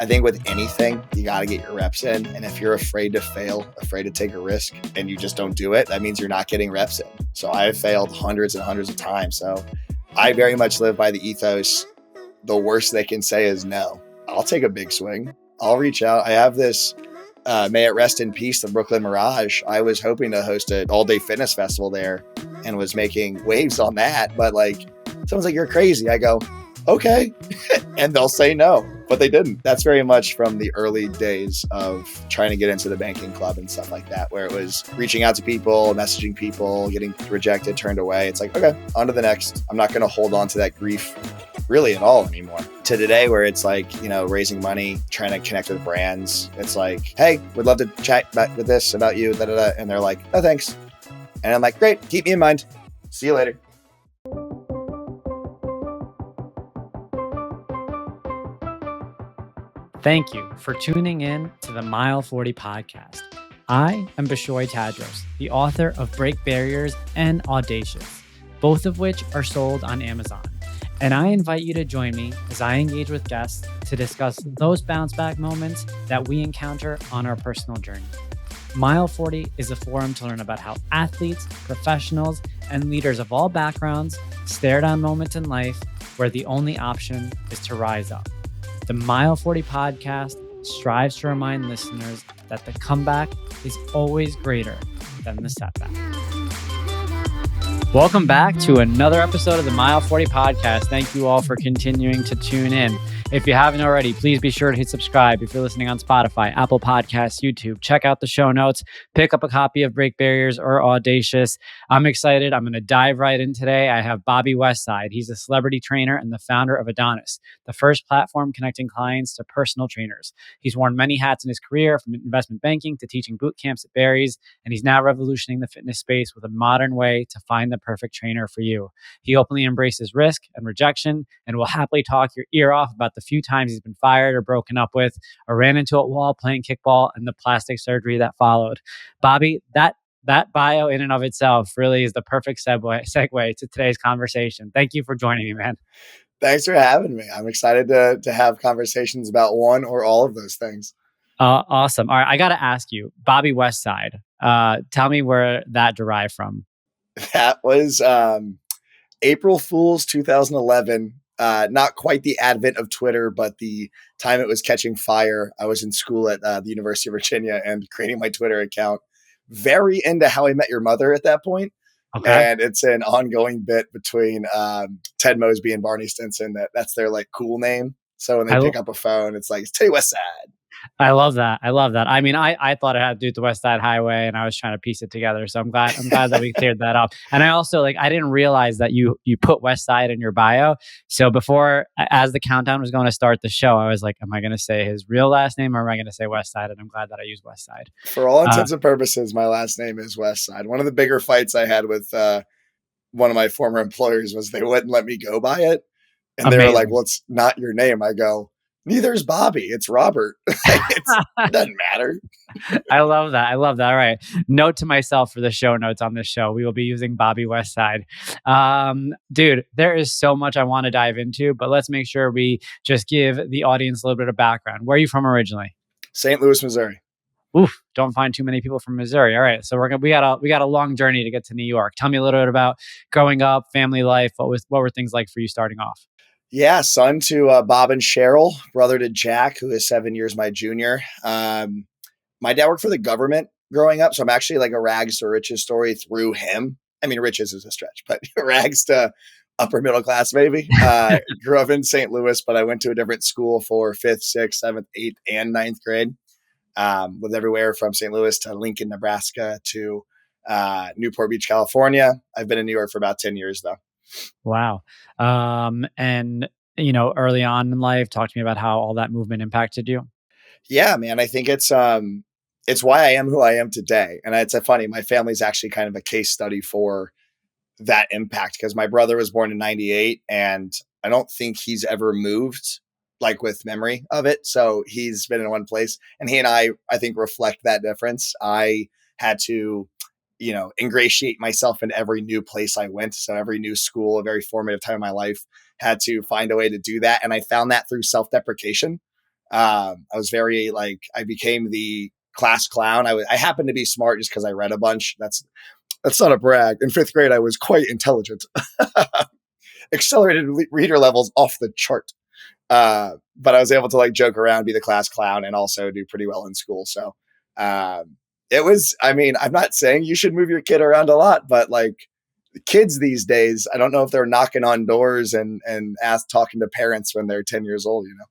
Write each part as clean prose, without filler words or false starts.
I think with anything, you got to get your reps in. And if you're afraid to fail, afraid to take a risk, and you just don't do it, that means you're not getting reps in. So I have failed hundreds and hundreds of times. So I very much live by the ethos. The worst they can say is no. I'll take a big swing. I'll reach out. I have this, may it rest in peace, the Brooklyn Mirage. I was hoping to host an all-day fitness festival there and was making waves on that. But like, someone's like, you're crazy. I go, okay. And they'll say no, but they didn't. That's very much from the early days of trying to get into the banking club and stuff like that, where it was reaching out to people, messaging people, getting rejected, turned away. It's like, okay, on to the next. I'm not going to hold on to that grief really at all anymore. To today, where it's like, raising money, trying to connect with brands. It's like, hey, would love to chat with this about you, da, da, da. And they're like, no, thanks. And I'm like, great, keep me in mind. See you later. Thank you for tuning in to the Mile 40 podcast. I am Bishoy Tadros, the author of Break Barriers and Audacious, both of which are sold on Amazon. And I invite you to join me as I engage with guests to discuss those bounce back moments that we encounter on our personal journey. Mile 40 is a forum to learn about how athletes, professionals, and leaders of all backgrounds stare down moments in life where the only option is to rise up. The Mile 40 podcast strives to remind listeners that the comeback is always greater than the setback. Welcome back to another episode of the Mile 40 podcast. Thank you all for continuing to tune in. If you haven't already, please be sure to hit subscribe. If you're listening on Spotify, Apple Podcasts, YouTube, check out the show notes, pick up a copy of Break Barriers or Audacious. I'm excited. I'm going to dive right in today. I have Bobby Westside. He's a celebrity trainer and the founder of Adonis, the first platform connecting clients to personal trainers. He's worn many hats in his career, from investment banking to teaching boot camps at Barry's, and he's now revolutioning the fitness space with a modern way to find the perfect trainer for you. He openly embraces risk and rejection and will happily talk your ear off about the few times he's been fired or broken up with, or ran into a wall playing kickball and the plastic surgery that followed. Bobby, that bio in and of itself really is the perfect segue to today's conversation. Thank you for joining me, man. Thanks for having me. I'm excited to have conversations about one or all of those things. Awesome. All right, I got to ask you, Bobby Westside, tell me where that derived from. That was April Fool's 2011. Not quite the advent of Twitter, but the time it was catching fire. I was in school at the University of Virginia and creating my Twitter account. Very into How I Met Your Mother at that point. Okay. And it's an ongoing bit between Ted Mosby and Barney Stinson. That's their like cool name. So when they pick up a phone, it's like, it's Teddy Westside. I love that. I mean, I thought it had to do with the West Side Highway, and I was trying to piece it together. So I'm glad that we cleared that up. And I also I didn't realize that you put West Side in your bio. So before, as the countdown was going to start the show, I was like, am I going to say his real last name or am I going to say West Side? And I'm glad that I used West Side. For all intents and purposes, my last name is West Side. One of the bigger fights I had with one of my former employers was they wouldn't let me go by it. And they were like, well, it's not your name. I go, neither is Bobby. It's Robert. It doesn't matter. I love that. All right. Note to myself for the show notes on this show. We will be using Bobby Westside. Dude, there is so much I want to dive into, but let's make sure we just give the audience a little bit of background. Where are you from originally? St. Louis, Missouri. Oof, don't find too many people from Missouri. All right. So we got a long journey to get to New York. Tell me a little bit about growing up, family life. What were things like for you starting off? Yeah, son to Bob and Cheryl, brother to Jack, who is 7 years my junior. My dad worked for the government growing up, so I'm actually like a rags to riches story through him. I mean, riches is a stretch, but rags to upper middle class, maybe. Grew up in St. Louis, but I went to a different school for 5th, 6th, 7th, 8th, and 9th grade. Lived everywhere from St. Louis to Lincoln, Nebraska to Newport Beach, California. I've been in New York for about 10 years, though. Wow. And, early on in life, talk to me about how all that movement impacted you. Yeah, man. I think it's why I am who I am today. And it's funny, my family's actually kind of a case study for that impact, because my brother was born in 98 and I don't think he's ever moved like with memory of it. So he's been in one place, and he and I think reflect that difference. I had to ingratiate myself in every new place I went. So every new school, a very formative time in my life, had to find a way to do that. And I found that through self-deprecation. I was very like, I became the class clown. I happened to be smart just because I read a bunch. That's not a brag. In fifth grade, I was quite intelligent. Accelerated reader levels off the chart. But I was able to like joke around, be the class clown, and also do pretty well in school. So it was, I mean, I'm not saying you should move your kid around a lot, but like the kids these days, I don't know if they're knocking on doors and talking to parents when they're 10 years old, you know?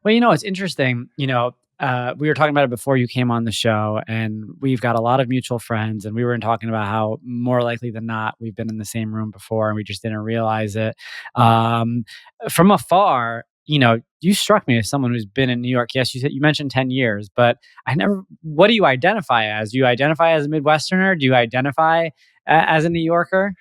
Well, it's interesting. We were talking about it before you came on the show, and we've got a lot of mutual friends, and we were talking about how more likely than not we've been in the same room before, and we just didn't realize it. Um, from afar, you struck me as someone who's been in New York. Yes, you mentioned 10 years, but I never. What do you identify as? Do you identify as a Midwesterner? Do you identify as a New Yorker?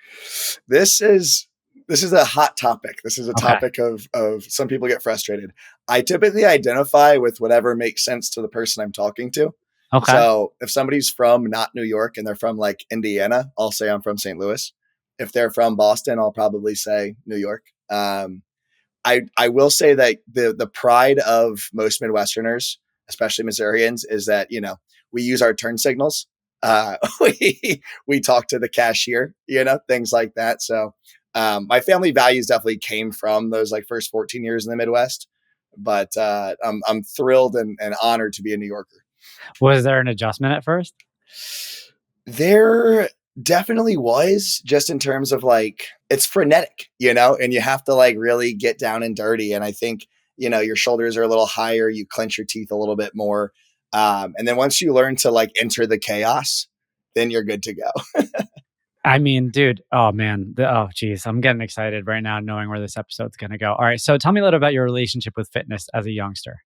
This is a hot topic. This is a Okay. topic of some people get frustrated. I typically identify with whatever makes sense to the person I'm talking to. Okay. So if somebody's from not New York and they're from like Indiana, I'll say I'm from St. Louis. If they're from Boston, I'll probably say New York. I will say that the pride of most Midwesterners, especially Missourians, is that, we use our turn signals. We talk to the cashier, things like that. So my family values definitely came from those like first 14 years in the Midwest, but I'm thrilled and honored to be a New Yorker. Was there an adjustment at first? There definitely was, just in terms of like, it's frenetic, and you have to like really get down and dirty. And I think, your shoulders are a little higher, you clench your teeth a little bit more. And then once you learn to like enter the chaos, then you're good to go. I mean, dude, oh man, geez, I'm getting excited right now knowing where this episode's going to go. All right, so tell me a little about your relationship with fitness as a youngster.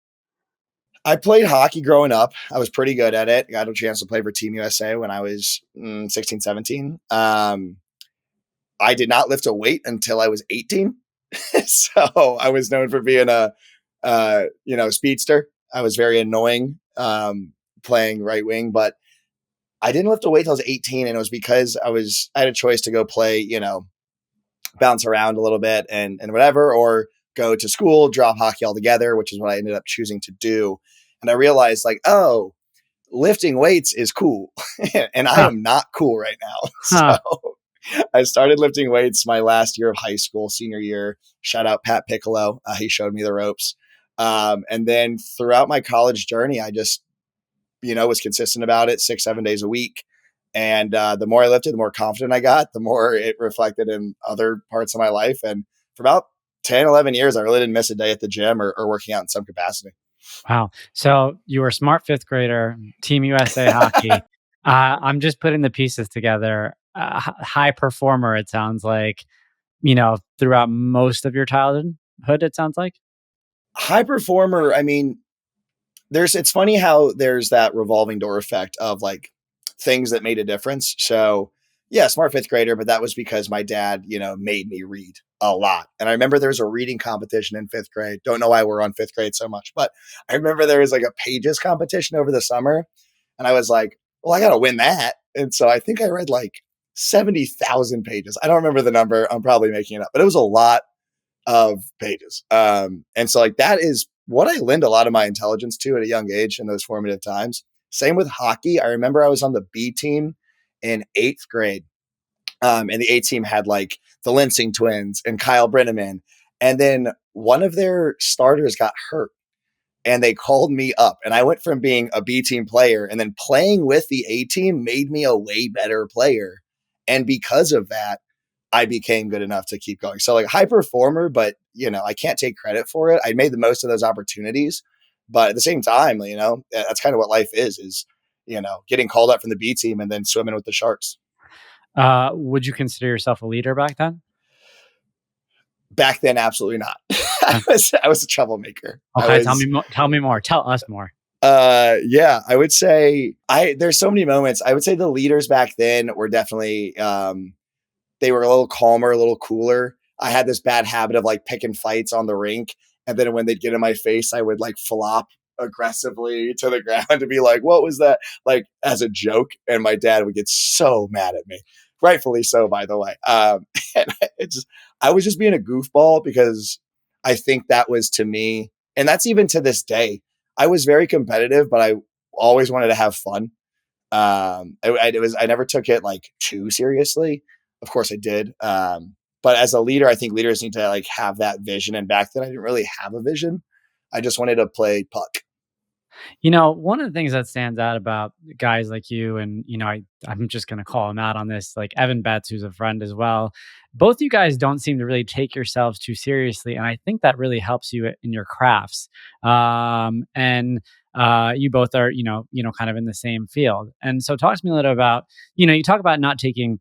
I played hockey growing up. I was pretty good at it. Got a chance to play for Team USA when I was 16, 17. I did not lift a weight until I was 18. So I was known for being a speedster. I was very annoying playing right wing, but I didn't lift a weight until I was 18. And it was because I had a choice to go play, bounce around a little bit and whatever, or go to school, drop hockey altogether, which is what I ended up choosing to do. And I realized like, oh, lifting weights is cool. And I am not cool right now. So I started lifting weights my last year of high school, senior year. Shout out Pat Piccolo. He showed me the ropes. And then throughout my college journey, I just, was consistent about it 6-7 days a week. And the more I lifted, the more confident I got, the more it reflected in other parts of my life. And for about 10, 11 years, I really didn't miss a day at the gym or working out in some capacity. Wow. So you were a smart fifth grader, Team USA hockey. I'm just putting the pieces together. High performer, it sounds like, throughout most of your childhood, it sounds like. High performer, I mean, it's funny how there's that revolving door effect of like things that made a difference. So yeah, smart fifth grader, but that was because my dad, made me read a lot. And I remember there was a reading competition in fifth grade. Don't know why we're on fifth grade so much, but I remember there was like a pages competition over the summer. And I was like, well, I got to win that. And so I think I read like 70,000 pages. I don't remember the number. I'm probably making it up, but it was a lot of pages. And so like that is what I lend a lot of my intelligence to at a young age in those formative times. Same with hockey. I remember I was on the B team in 8th grade. And the A team had like the Linsing twins and Kyle Brenneman. And then one of their starters got hurt and they called me up, and I went from being a B team player and then playing with the A team made me a way better player. And because of that, I became good enough to keep going. So like high performer, but I can't take credit for it. I made the most of those opportunities, but at the same time, that's kind of what life is, getting called up from the B team and then swimming with the Sharks. Would you consider yourself a leader back then? Back then, absolutely not. I was a troublemaker. Okay, tell me more. Tell us more. Yeah, I would say there's so many moments. I would say the leaders back then were definitely, they were a little calmer, a little cooler. I had this bad habit of like picking fights on the rink. And then when they'd get in my face, I would like flop aggressively to the ground to be like, what was that? Like as a joke. And my dad would get so mad at me. Rightfully so, by the way. And I was just being a goofball because I think that was to me, and that's even to this day, I was very competitive, but I always wanted to have fun. I never took it like too seriously. Of course I did. But as a leader, I think leaders need to like have that vision. And back then I didn't really have a vision. I just wanted to play puck. One of the things that stands out about guys like you, and I'm just going to call him out on this, like Evan Betts, who's a friend as well. Both you guys don't seem to really take yourselves too seriously, and I think that really helps you in your crafts. And you both are, kind of in the same field. And so, talk to me a little about, you talk about not taking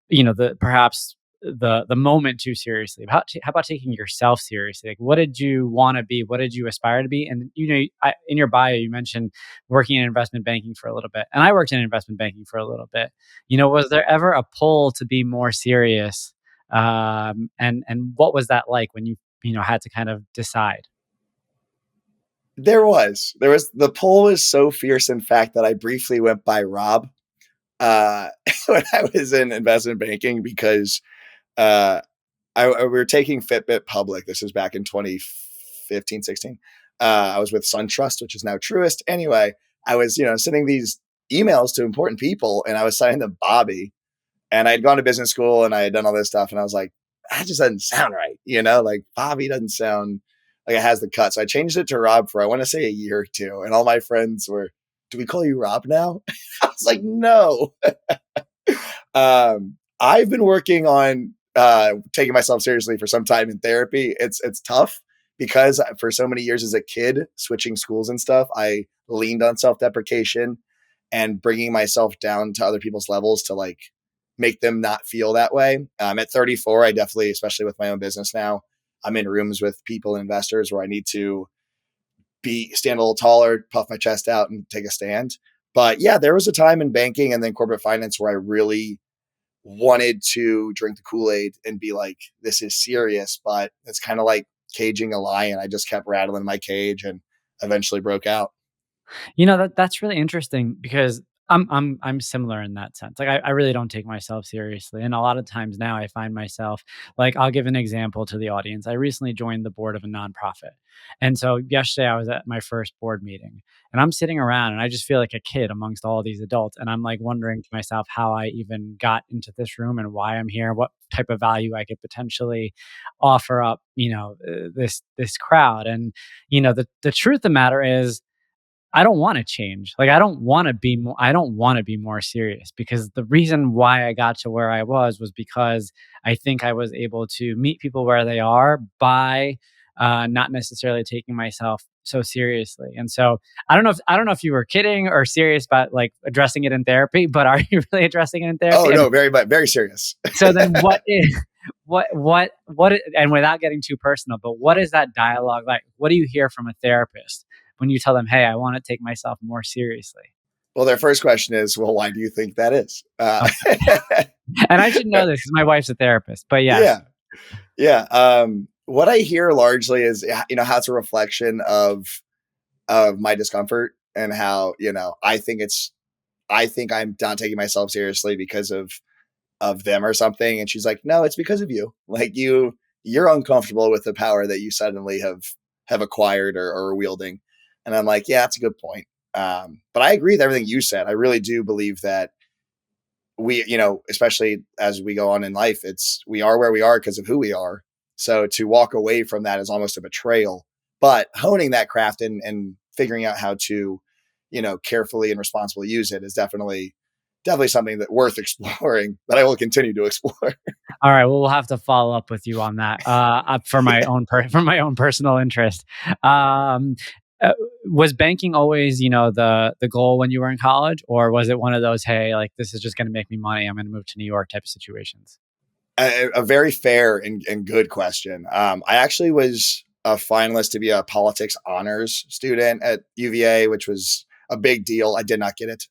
the perhaps the moment too seriously. How about taking yourself seriously? Like, what did you want to be? What did you aspire to be? And in your bio you mentioned working in investment banking for a little bit, and I worked in investment banking for a little bit. Was there ever a pull to be more serious? And what was that like when you had to kind of decide? There was the pull was so fierce, in fact, that I briefly went by Rob uh, when I was in investment banking because uh, we were taking Fitbit public. This was back in 2015, 16. I was with SunTrust, which is now Truist. Anyway, I was, sending these emails to important people and I was signing them Bobby. And I had gone to business school and I had done all this stuff. And I was like, that just doesn't sound right. Like Bobby doesn't sound like it has the cut. So I changed it to Rob for, I want to say, a year or two. And all my friends were, do we call you Rob now? I was like, no. I've been working on taking myself seriously for some time in therapy. It's tough because for so many years as a kid, switching schools and stuff, I leaned on self-deprecation and bringing myself down to other people's levels to like make them not feel that way. At 34, I definitely, especially with my own business now, I'm in rooms with people and investors where I need to stand a little taller, puff my chest out and take a stand. But yeah, there was a time in banking and then corporate finance where I really wanted to drink the Kool-Aid and be like, this is serious, but it's kind of like caging a lion. I just kept rattling my cage and eventually broke out. That's really interesting because I'm similar in that sense. Like I really don't take myself seriously. And a lot of times now I find myself like I'll give an example to the audience. I recently joined the board of a nonprofit. And so yesterday I was at my first board meeting and I'm sitting around and I just feel like a kid amongst all these adults. And I'm like wondering to myself how I even got into this room and why I'm here, what type of value I could potentially offer up, this crowd. And the truth of the matter is I don't want to change. Like I don't want to be more serious because the reason why I got to where I was because I think I was able to meet people where they are by not necessarily taking myself so seriously. And so I don't know if you were kidding or serious about like addressing it in therapy, but are you really addressing it in Oh therapy? no, very serious. So then what is and without getting too personal, but what is that dialogue like? What do you hear from a therapist when you tell them, "Hey, I want to take myself more seriously"? Well, their first question is, well, why do you think that is? Okay. And I should know this because my wife's a therapist, but yes. Yeah. Yeah. What I hear largely is, how it's a reflection of my discomfort and how, I think I'm not taking myself seriously because of them or something. And she's like, no, it's because of you. Like you're uncomfortable with the power that you suddenly have acquired or are wielding. And I'm like, yeah, that's a good point. But I agree with everything you said. I really do believe that we, especially as we go on in life, we are where we are because of who we are. So to walk away from that is almost a betrayal, but honing that craft and figuring out how to, carefully and responsibly use it is definitely something that worth exploring that I will continue to explore. All right. Well, we'll have to follow up with you on that for my own for my own personal interest. Um, was banking always, the goal when you were in college, or was it one of those, hey, like this is just going to make me money, I'm going to move to New York type of situations? A very fair and good question. I actually was a finalist to be a politics honors student at UVA, which was a big deal. I did not get it.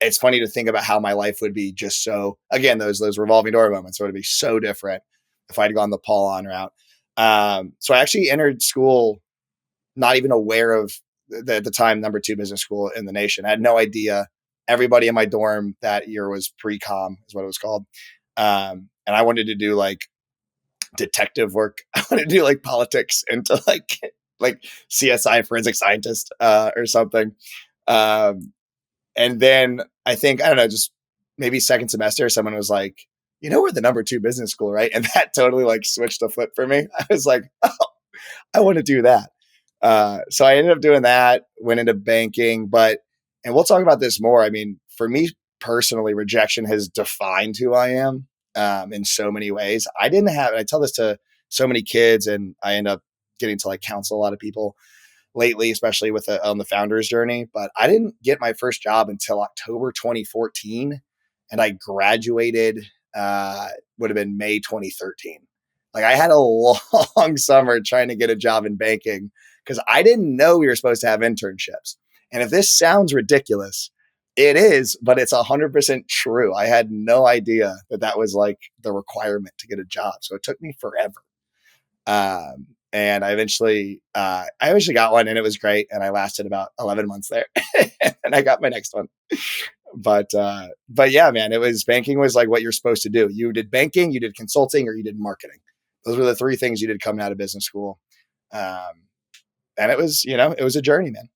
It's funny to think about how my life would be just so, again, those revolving door moments, it would be so different if I'd gone the Paul on route. So I actually entered school not even aware of at the time number 2 business school in the nation. I had no idea. Everybody in my dorm that year was pre-com is what it was called. And I wanted to do like detective work. I wanted to do like politics and to like like CSI forensic scientist or something. Um, and then I think, I don't know, just maybe second semester, someone was like, we're the number 2 business school, right? And that totally like switched the flip for me. I was like, oh, I want to do that. So I ended up doing that, went into banking, and we'll talk about this more. I mean, for me personally, rejection has defined who I am in so many ways. I tell this to so many kids, and I end up getting to like counsel a lot of people lately, especially on the founder's journey. But I didn't get my first job until October 2014, and I graduated, would have been May 2013. Like I had a long summer trying to get a job in banking because I didn't know we were supposed to have internships. And if this sounds ridiculous, it is, but it's 100% true. I had no idea that was like the requirement to get a job. So it took me forever. And I eventually got one, and it was great. And I lasted about 11 months there and I got my next one. But yeah, man, banking was like what you're supposed to do. You did banking, you did consulting, or you did marketing. Those were the 3 things you did coming out of business school. And it was a journey, man.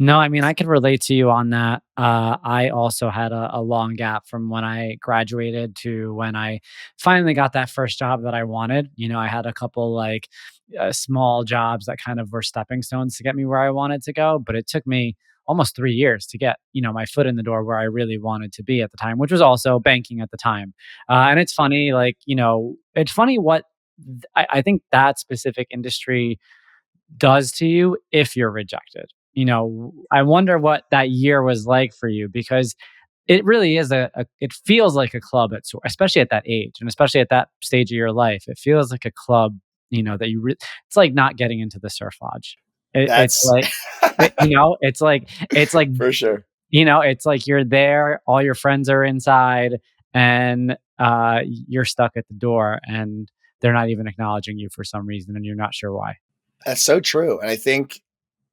No, I mean, I can relate to you on that. I also had a long gap from when I graduated to when I finally got that first job that I wanted. I had a couple like small jobs that kind of were stepping stones to get me where I wanted to go, but it took me almost 3 years to get my foot in the door where I really wanted to be at the time, which was also banking at the time. And it's funny, like it's funny what I think that specific industry does to you if you're rejected. I wonder what that year was like for you, because it really is it feels like a club especially at that age and especially at that stage of your life. It feels like a club, that it's like not getting into the surf lodge. It's That's like, it's like, for sure. it's like you're there, all your friends are inside, and you're stuck at the door, and they're not even acknowledging you for some reason, and you're not sure why. That's so true. And I think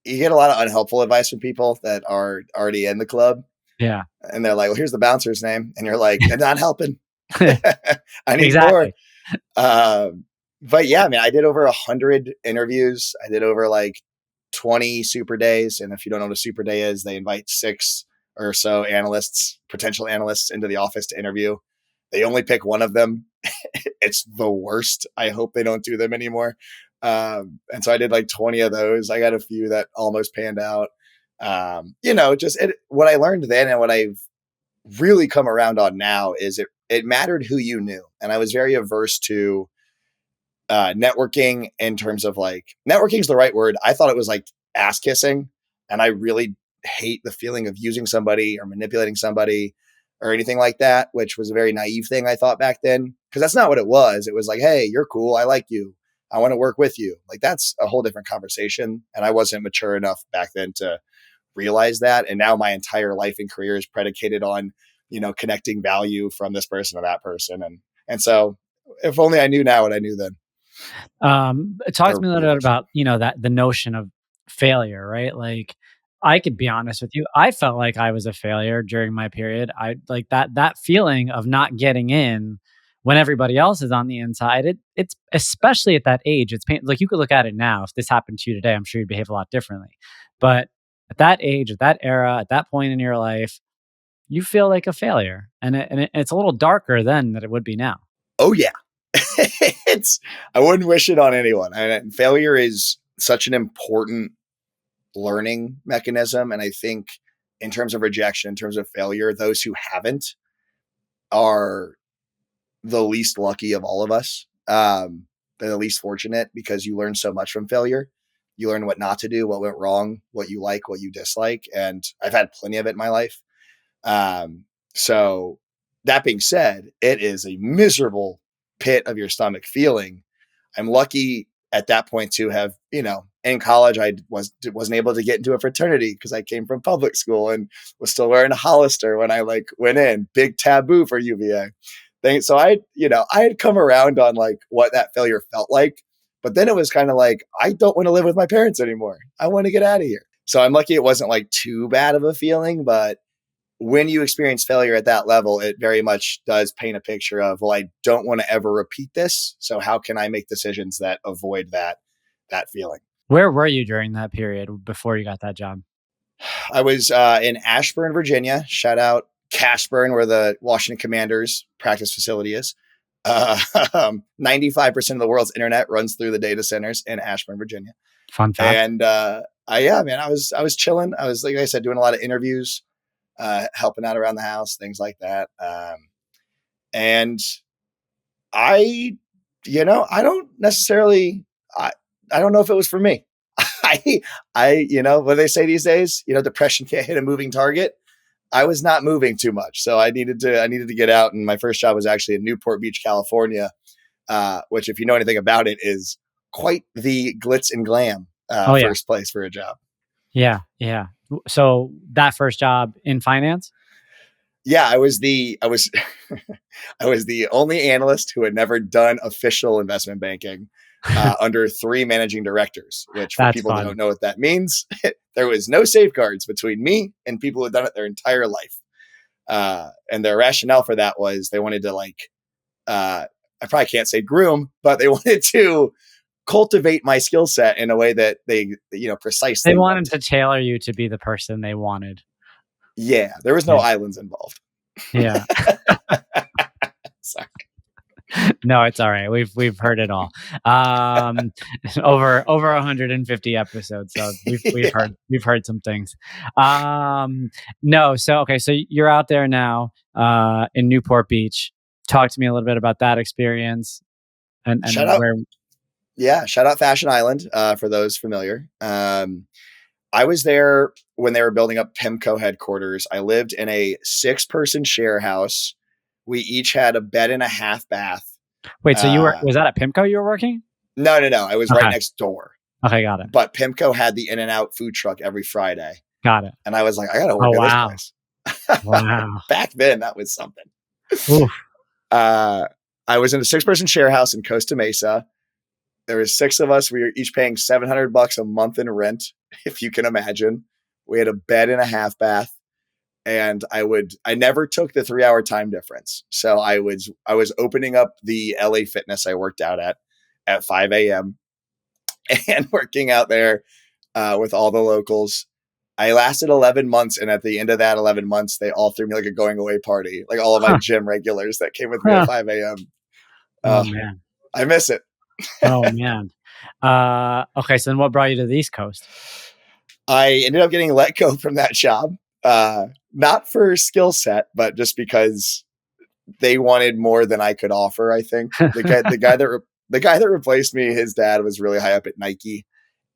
you get a lot of unhelpful advice from people that are already in the club. Yeah. And they're like, well, here's the bouncer's name. And you're like, they're not helping. I need Exactly. more. But yeah, I mean, I did over 100 interviews. I did over like 20 super days. And if you don't know what a super day is, they invite 6 or so potential analysts into the office to interview. They only pick one of them. It's the worst. I hope they don't do them anymore. And so I did like 20 of those. I got a few that almost panned out. What I learned then and what I've really come around on now is it mattered who you knew. And I was very averse to networking in terms of like, networking is the right word. I thought it was like ass kissing. And I really hate the feeling of using somebody or manipulating somebody or anything like that, which was a very naive thing I thought back then, because that's not what it was. It was like, hey, you're cool. I like you. I want to work with you. Like that's a whole different conversation. And I wasn't mature enough back then to realize that. And now my entire life and career is predicated on, connecting value from this person to that person. And so if only I knew now what I knew then. Talk to me a little bit about, that the notion of failure, right? Like I could be honest with you. I felt like I was a failure during my period. I like that feeling of not getting in when everybody else is on the inside. It's especially at that age, it's like you could look at it now. If this happened to you today, I'm sure you'd behave a lot differently. But at that age, at that era, at that point in your life, you feel like a failure. And it's a little darker then than it would be now. Oh yeah. I wouldn't wish it on anyone. Failure is such an important learning mechanism. And I think in terms of rejection, in terms of failure, those who haven't are the least lucky of all of us. They're the least fortunate because you learn so much from failure. You learn what not to do, what went wrong, what you like, what you dislike. And I've had plenty of it in my life. So that being said, it is a miserable pit of your stomach feeling. I'm lucky at that point to have, in college, I wasn't able to get into a fraternity because I came from public school and was still wearing a Hollister when I went in. Big taboo for UVA. So I had come around on like what that failure felt like, but then it was kind of like, I don't want to live with my parents anymore. I want to get out of here. So I'm lucky it wasn't like too bad of a feeling, but when you experience failure at that level, it very much does paint a picture of, well, I don't want to ever repeat this. So how can I make decisions that avoid that feeling? Where were you during that period before you got that job? I was in Ashburn, Virginia. Shout out Cashburn, where the Washington Commanders practice facility is. 95% of the world's internet runs through the data centers in Ashburn, Virginia. Fun fact. And I was chilling. I was, like I said, doing a lot of interviews, helping out around the house, things like that. And I, I don't necessarily, I don't know if it was for me. What do they say these days? Depression can't hit a moving target. I was not moving too much, so I needed to get out. And my first job was actually in Newport Beach, California, which, if you know anything about it, is quite the glitz and glam first place for a job. Yeah, yeah. So that first job in finance? Yeah, I was the only analyst who had never done official investment banking. Under 3 managing directors, which for people who don't know what that means, there was no safeguards between me and people who had done it their entire life. And their rationale for that was they wanted to I probably can't say groom, but they wanted to cultivate my skill set in a way that they precisely. They wanted to tailor you to be the person they wanted. Yeah, there was no islands involved. Yeah. Sorry. No, it's all right. We've heard it all. Over 150 episodes, so we've heard some things. No, so okay, so you're out there now in Newport Beach. Talk to me a little bit about that experience and shout out Fashion Island for those familiar. I was there when they were building up PIMCO headquarters. I lived in a 6-person share house. We each had a bed and a half bath. Wait, so was that at PIMCO you were working? No. I was right next door. Okay, got it. But PIMCO had the In-N-Out food truck every Friday. Got it. And I was like, I got to work at this place. Wow. Back then, that was something. Oof. I was in a 6-person share house in Costa Mesa. There was 6 of us. We were each paying $700 a month in rent, if you can imagine. We had a bed and a half bath. And I never took the 3-hour time difference. So I was opening up the LA Fitness I worked out at 5 a.m. and working out there with all the locals. I lasted 11 months. And at the end of that 11 months, they all threw me like a going away party, like all of my gym regulars that came with me at 5 a.m. Oh, man. I miss it. Oh, man. Okay. So then what brought you to the East Coast? I ended up getting let go from that job. Not for skill set, but just because they wanted more than I could offer. I think the guy that replaced me, his dad was really high up at Nike,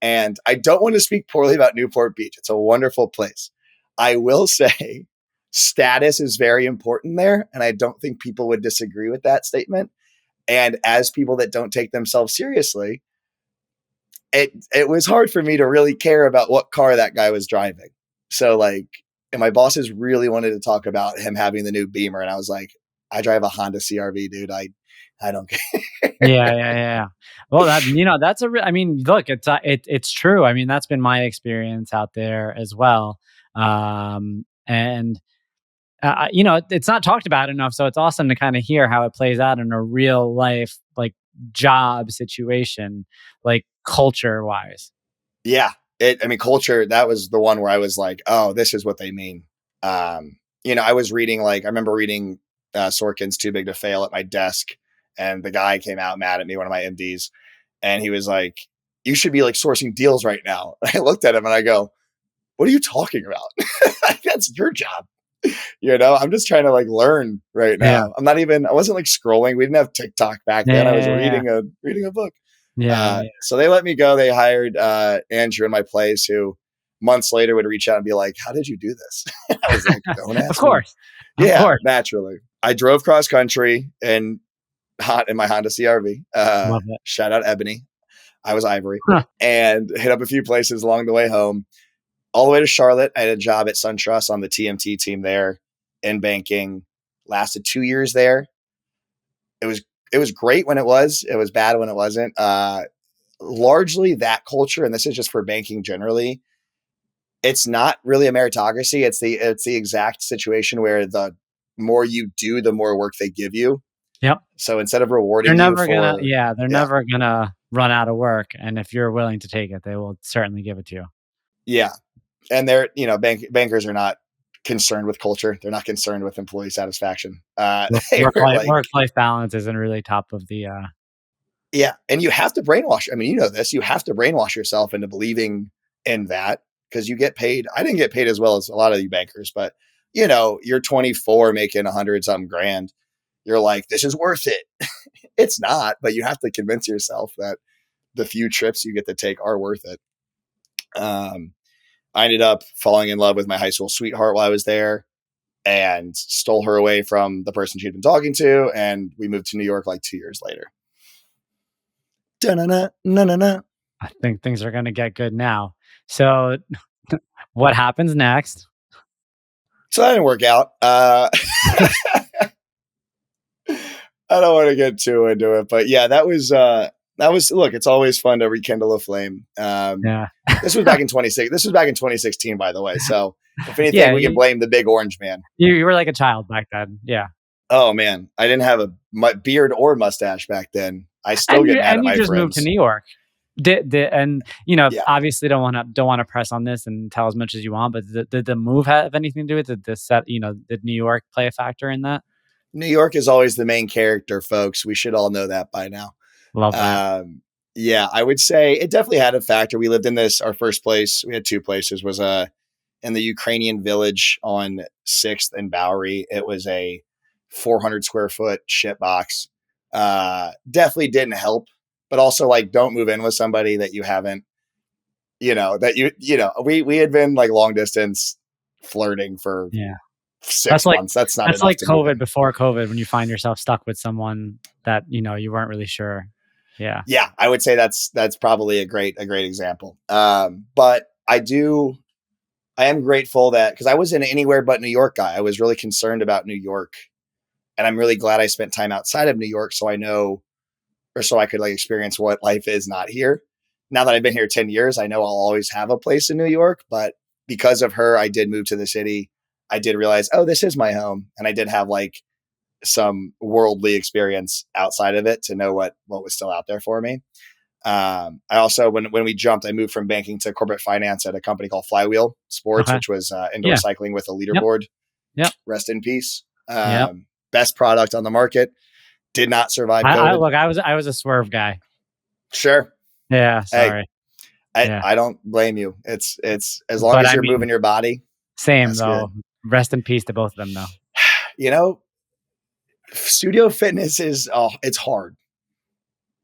and I don't want to speak poorly about Newport Beach. It's a wonderful place. I will say status is very important there, and I don't think people would disagree with that statement. And as people that don't take themselves seriously, it was hard for me to really care about what car that guy was driving. So and my bosses really wanted to talk about him having the new Beamer. And I was like, I drive a Honda CRV, dude. I don't care. Yeah. Well, that's look, it's true. I mean, that's been my experience out there as well. It's not talked about enough. So it's awesome to kind of hear how it plays out in a real life, job situation, culture wise. Yeah. Culture, that was the one where I was like, oh, this is what they mean. I was reading, I remember reading Sorkin's Too Big to Fail at my desk, and the guy came out mad at me, one of my MDs, and he was like, you should be sourcing deals right now. And I looked at him and I go, what are you talking about? That's your job. I'm just trying to learn right now. Yeah. I wasn't scrolling. We didn't have TikTok back then. I was reading a book. So they let me go. They hired Andrew in my place, who months later would reach out and be like, how did you do this? I was like, don't ask Of course. Me. Yeah, naturally. I drove cross country in my Honda CRV. Shout out Ebony. I was Ivory. And hit up a few places along the way home. All the way to Charlotte. I had a job at SunTrust on the TMT team there in banking. Lasted 2 years there. It was great when it was. It was bad when it wasn't. Largely that culture, and this is just for banking generally, it's not really a meritocracy. It's the exact situation where the more you do, the more work they give you. Yep. So instead of rewarding, they're never gonna run out of work. And if you're willing to take it, they will certainly give it to you. Yeah. And they're, bankers are not concerned with culture. They're not concerned with employee satisfaction. They were like, Work-life balance isn't really top of the, yeah. And you have to brainwash. I mean, you know this, you have to brainwash yourself into believing in that because you get paid. I didn't get paid as well as a lot of you bankers, but you're 24 making 100 something grand. You're like, this is worth it. It's not, but you have to convince yourself that the few trips you get to take are worth it. I ended up falling in love with my high school sweetheart while I was there and stole her away from the person she'd been talking to. And we moved to New York like 2 years later. Da-na-na-na-na-na. I think things are going to get good now. So what happens next? So that didn't work out. I don't want to get too into it, but yeah, that was, look, it's always fun to rekindle a flame. Yeah. This was back in 2016, by the way. So if anything, we can blame the big orange man. You were like a child back then. Yeah. Oh man. I didn't have a beard or mustache back then. I still get mad at my friends. And you just moved to New York. Obviously don't want to press on this and tell as much as you want, but did the move have anything to do with it? Did New York play a factor in that? New York is always the main character, folks. We should all know that by now. Love that. Yeah, I would say it definitely had a factor. We lived in our first place. We had two places, was in the Ukrainian village on 6th and Bowery. It was a 400 square foot shit box. Definitely didn't help, but also like don't move in with somebody that you haven't, we had been like long distance flirting for 6 months. That's like COVID before COVID when you find yourself stuck with someone that, you weren't really sure. Yeah. Yeah. I would say that's probably a great example. But I am grateful that, cause I was an anywhere but New York guy. I was really concerned about New York, and I'm really glad I spent time outside of New York. So I know, or so I could like experience what life is not here. Now that I've been here 10 years, I know I'll always have a place in New York, but because of her, I did move to the city. I did realize, oh, this is my home. And I did have like some worldly experience outside of it to know what was still out there for me. I also, when we jumped, I moved from banking to corporate finance at a company called Flywheel Sports, which was indoor cycling with a leaderboard. Yep. Rest in peace. Best product on the market. Did not survive COVID. I was a swerve guy. Sure. Yeah. Sorry. Hey, I don't blame you. It's as long as you're moving your body. Same though. Good. Rest in peace to both of them though. Studio fitness is, it's hard.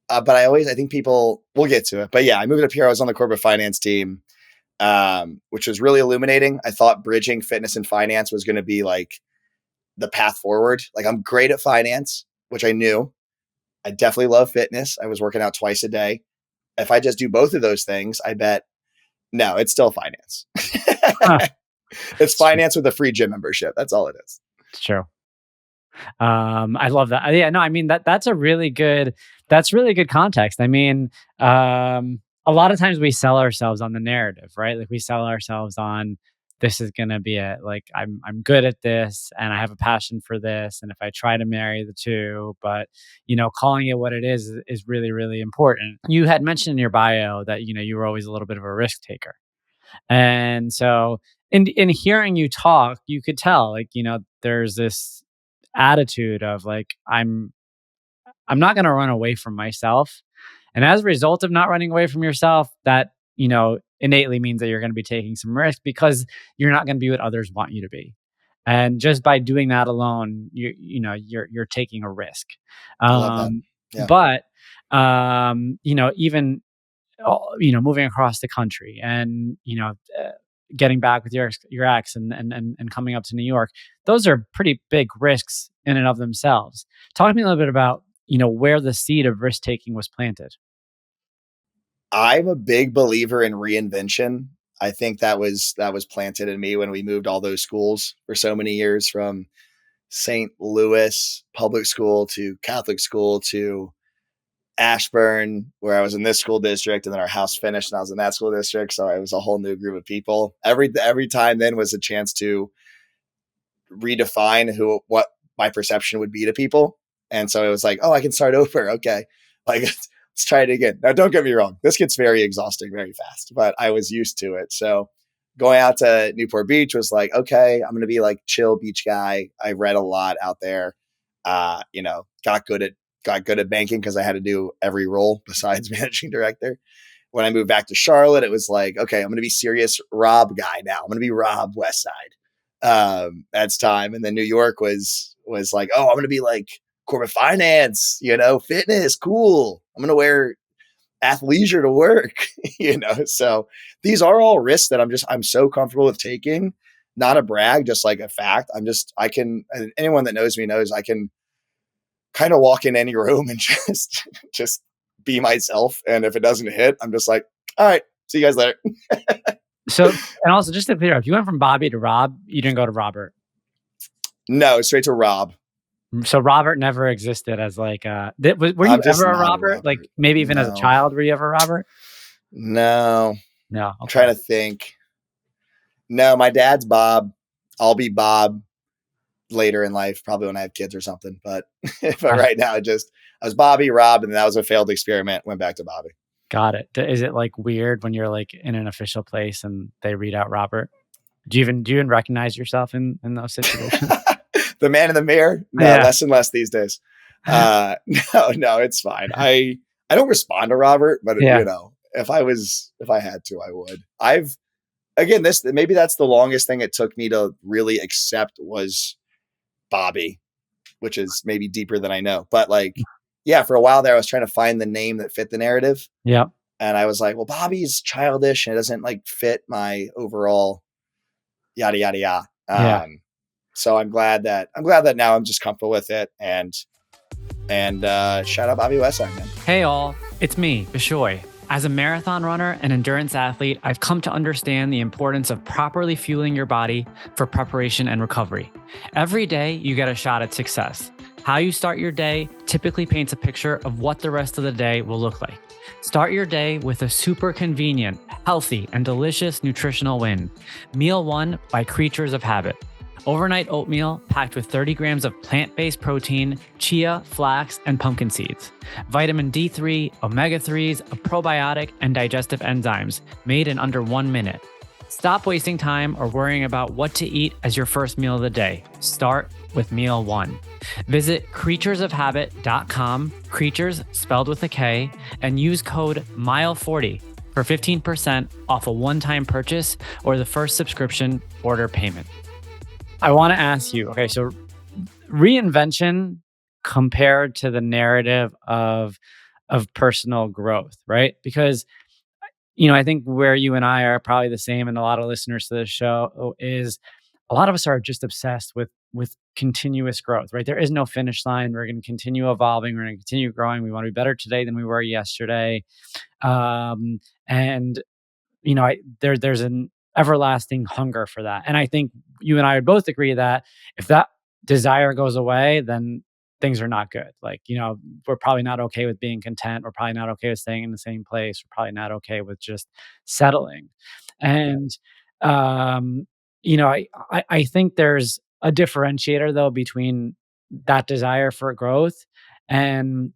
But I think people will get to it. But yeah, I moved up here. I was on the corporate finance team, which was really illuminating. I thought bridging fitness and finance was going to be like the path forward. Like I'm great at finance, which I knew. I definitely love fitness. I was working out twice a day. If I just do both of those things, I bet, no, it's still finance. It's finance with a free gym membership. That's all it is. It's true. I love that. Yeah, no, I mean that's really good context. I mean, a lot of times we sell ourselves on the narrative, right? Like we sell ourselves on, this is going to be it. Like I'm good at this and I have a passion for this. And if I try to marry the two, but calling it what it is really, really important. You had mentioned in your bio that, you were always a little bit of a risk taker. And so in hearing you talk, you could tell like, there's this attitude of like, I'm not going to run away from myself. And as a result of not running away from yourself, that, innately means that you're going to be taking some risk because you're not going to be what others want you to be. And just by doing that alone, you're taking a risk. I love that. Yeah. But, even, moving across the country and, getting back with your ex and coming up to New York, those are pretty big risks in and of themselves. Talk to me a little bit about, where the seed of risk taking was planted. I'm a big believer in reinvention. I think that was planted in me when we moved all those schools for so many years, from St. Louis public school to Catholic school to Ashburn, where I was in this school district, and then our house finished and I was in that school district. So it was a whole new group of people. Every time then was a chance to redefine what my perception would be to people. And so it was like, oh, I can start over. Okay. Like let's try it again. Now, don't get me wrong. This gets very exhausting very fast, but I was used to it. So going out to Newport Beach was like, okay, I'm going to be like chill beach guy. I read a lot out there. Got good at banking because I had to do every role besides managing director. When I moved back to Charlotte, it was like, okay, I'm going to be serious Rob guy now. I'm going to be Rob Westside. That's time. And then New York was like, oh, I'm going to be like corporate finance, fitness, cool. I'm going to wear athleisure to work, So these are all risks that I'm so comfortable with taking. Not a brag, just like a fact. Anyone that knows me knows I can kind of walk in any room and just be myself. And if it doesn't hit, I'm just like, all right, see you guys later. So, and also just to clear up, you went from Bobby to Rob, you didn't go to Robert. No, straight to Rob. So Robert never existed as like, were you ever a Robert? Like maybe even as a child, were you ever a Robert? No. Okay. I'm trying to think. No, my dad's Bob. I'll be Bob later in life, probably when I have kids or something. But right now, I was Bobby, Rob, and that was a failed experiment. Went back to Bobby. Got it. Is it like weird when you're like in an official place and they read out Robert? Do you even recognize yourself in those situations? The man in the mirror? No, less and less these days. No, it's fine. I don't respond to Robert, but if I had to, I would. Maybe that's the longest thing it took me to really accept was Bobby, which is maybe deeper than I know. But for a while there, I was trying to find the name that fit the narrative. Yeah. And I was like, well, Bobby's childish and it doesn't fit my overall yada, yada, yada. So I'm glad that now I'm just comfortable with it. And shout out Bobby Westside, man. Hey all, it's me, Bishoy. As a marathon runner and endurance athlete, I've come to understand the importance of properly fueling your body for preparation and recovery. Every day, you get a shot at success. How you start your day typically paints a picture of what the rest of the day will look like. Start your day with a super convenient, healthy, and delicious nutritional win. Meal 1 by Creatures of Habit. Overnight oatmeal packed with 30 grams of plant-based protein, chia, flax, and pumpkin seeds. Vitamin D3, omega-3s, a probiotic, and digestive enzymes made in under 1 minute. Stop wasting time or worrying about what to eat as your first meal of the day. Start with Meal 1. Visit creaturesofhabit.com, creatures spelled with a K, and use code MILE40 for 15% off a one-time purchase or the first subscription order payment. I want to ask you, okay, so reinvention compared to the narrative of personal growth, right? Because, I think where you and I are probably the same, and a lot of listeners to this show, is a lot of us are just obsessed with continuous growth, right? There is no finish line. We're going to continue evolving. We're going to continue growing. We want to be better today than we were yesterday. There's an everlasting hunger for that. And I think you and I would both agree that if that desire goes away, then things are not good. We're probably not okay with being content. We're probably not okay with staying in the same place. We're probably not okay with just settling. And, I think there's a differentiator though between that desire for growth and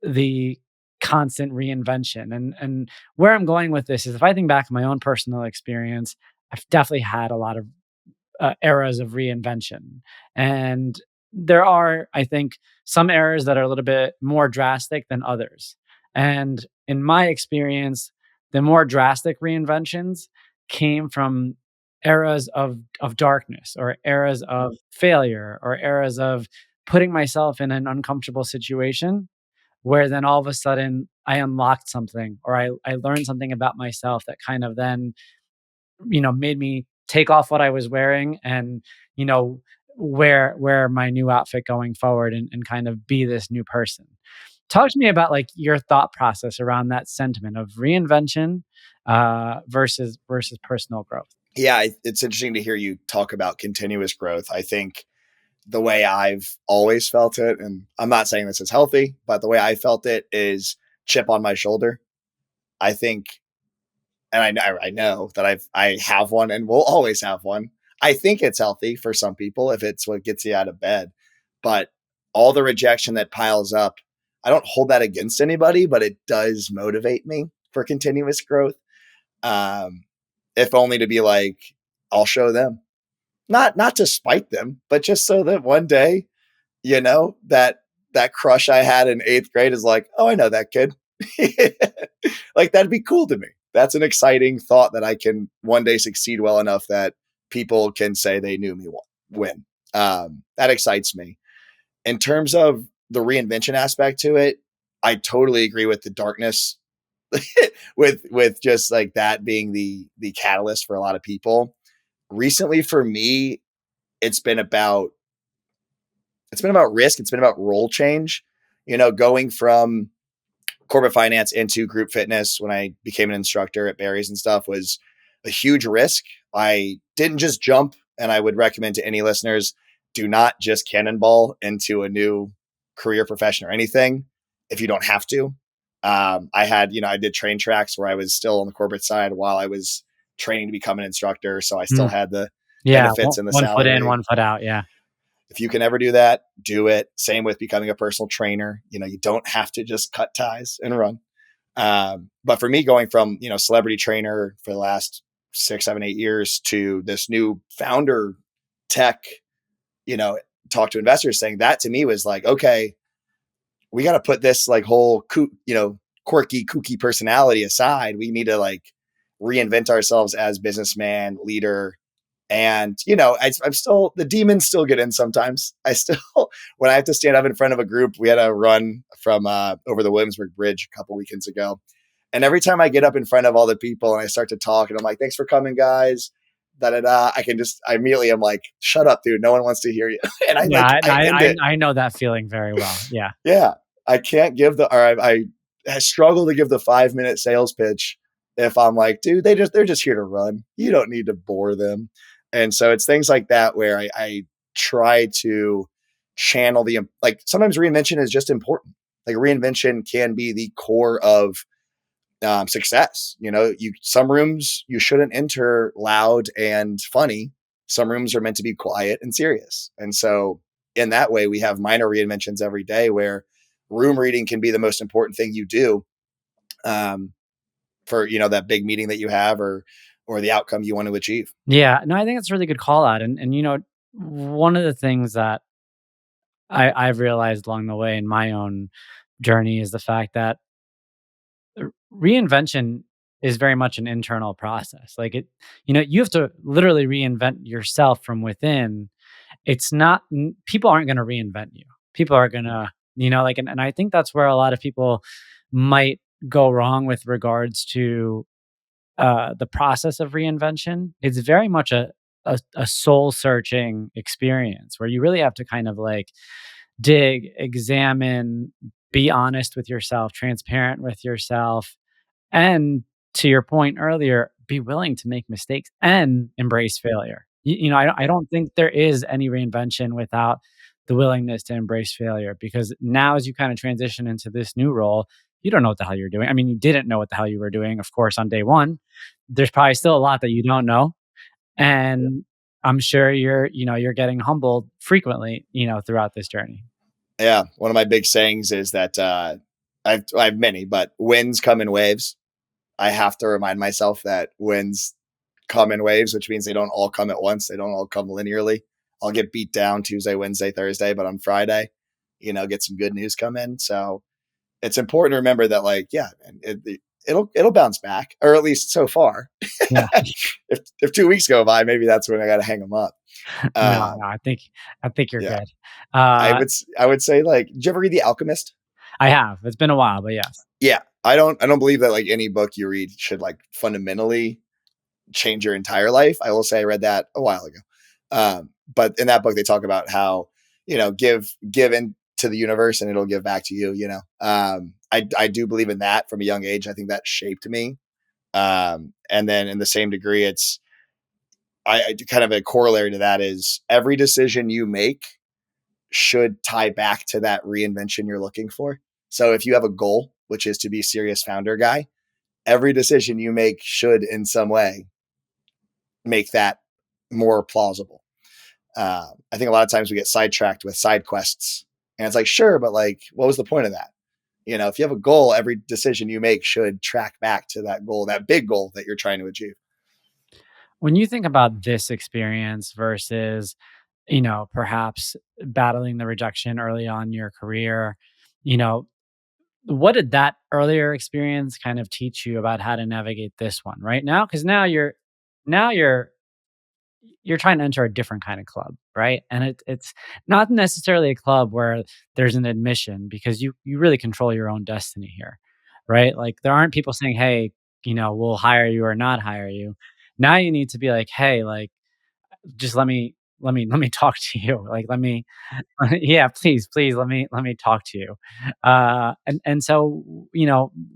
the constant reinvention. And where I'm going with this is if I think back to my own personal experience, I've definitely had a lot of eras of reinvention. And there are, I think, some eras that are a little bit more drastic than others. And in my experience, the more drastic reinventions came from eras of darkness or eras of failure or eras of putting myself in an uncomfortable situation where then all of a sudden I unlocked something or I learned something about myself that kind of then, made me take off what I was wearing and, wear my new outfit going forward and kind of be this new person. Talk to me about your thought process around that sentiment of reinvention versus personal growth. Yeah, it's interesting to hear you talk about continuous growth. I think the way I've always felt it, and I'm not saying this is healthy, but the way I felt it is chip on my shoulder. I think, and I know that I have one and will always have one. I think it's healthy for some people if it's what gets you out of bed, but all the rejection that piles up, I don't hold that against anybody, but it does motivate me for continuous growth. If only to be like, I'll show them, not to spite them, but just so that one day, that crush I had in 8th grade is like, oh, I know that kid. Like, that'd be cool to me. That's an exciting thought that I can one day succeed well enough that people can say they knew me win. That excites me. In terms of the reinvention aspect to it, I totally agree with the darkness with just like that being the catalyst for a lot of people. Recently for me, it's been about risk. It's been about role change, going from corporate finance into group fitness when I became an instructor at Barry's and stuff was a huge risk. I didn't just jump, and I would recommend to any listeners, do not just cannonball into a new career, profession, or anything if you don't have to. I did train tracks where I was still on the corporate side while I was training to become an instructor. So I still had the benefits and the one salary. Foot in, 1 foot out. Yeah. If you can ever do that, do it. Same with becoming a personal trainer. You don't have to just cut ties and run. But for me, going from, celebrity trainer for the last 6, 7, 8 years to this new founder tech, talk to investors, saying that to me was like, okay, we got to put this like whole, quirky, kooky personality aside. We need to like reinvent ourselves as businessman, leader. And, I'm still, the demons still get in sometimes. When I have to stand up in front of a group, we had a run from over the Williamsburg Bridge a couple weekends ago. And every time I get up in front of all the people and I start to talk and I'm like, thanks for coming, guys. I immediately am like, shut up, dude. No one wants to hear you. And I know that feeling very well. Yeah. Yeah. I can't give I struggle to give the 5-minute sales pitch if I'm like, dude, they're just here to run. You don't need to bore them. And so it's things like that where I try to channel sometimes reinvention is just important. Like reinvention can be the core of success. Some rooms you shouldn't enter loud and funny. Some rooms are meant to be quiet and serious. And so in that way, we have minor reinventions every day where room reading can be the most important thing you do for, that big meeting that you have or the outcome you want to achieve. Yeah. No, I think that's a really good call out. And one of the things that I've realized along the way in my own journey is the fact that reinvention is very much an internal process. Like you have to literally reinvent yourself from within. It's not, people aren't going to reinvent you. People are going to, and I think that's where a lot of people might go wrong with regards to the process of reinvention. It's very much a soul searching experience where you really have to kind of like dig, examine, be honest with yourself, transparent with yourself, and to your point earlier, be willing to make mistakes and embrace failure. I don't think there is any reinvention without the willingness to embrace failure, because now as you kind of transition into this new role, you don't know what the hell you're doing. I mean, you didn't know what the hell you were doing, of course, on day one. There's probably still a lot that you don't know. And I'm sure you're getting humbled frequently, throughout this journey. Yeah. One of my big sayings is that I have many, but wins come in waves. I have to remind myself that wins come in waves, which means they don't all come at once. They don't all come linearly. I'll get beat down Tuesday, Wednesday, Thursday, but on Friday, get some good news come in. So it's important to remember that, like, yeah, it'll bounce back, or at least so far. Yeah. if 2 weeks go by, maybe that's when I got to hang them up. No, I think you're good. I would say, like, did you ever read The Alchemist? I have. It's been a while, but yes. Yeah. I don't believe that like any book you read should like fundamentally change your entire life. I will say I read that a while ago. But in that book, they talk about how, give in to the universe and it'll give back to you, I do believe in that from a young age. I think that shaped me. And then in the same degree, it's, I kind of a corollary to that is every decision you make should tie back to that reinvention you're looking for. So if you have a goal, which is to be a serious founder guy, every decision you make should in some way make that more plausible. I think a lot of times we get sidetracked with side quests and it's like, sure, but like, what was the point of that? If you have a goal, every decision you make should track back to that goal, that big goal that you're trying to achieve. When you think about this experience versus, perhaps battling the rejection early on in your career, you know, what did that earlier experience kind of teach you about how to navigate this one right now? Because now you're trying to enter a different kind of club, right? And it's not necessarily a club where there's an admission because you really control your own destiny here, right? Like there aren't people saying, "Hey, we'll hire you or not hire you." Now you need to be like, "Hey, like just let me talk to you. Like let me yeah, please let me talk to you." And so,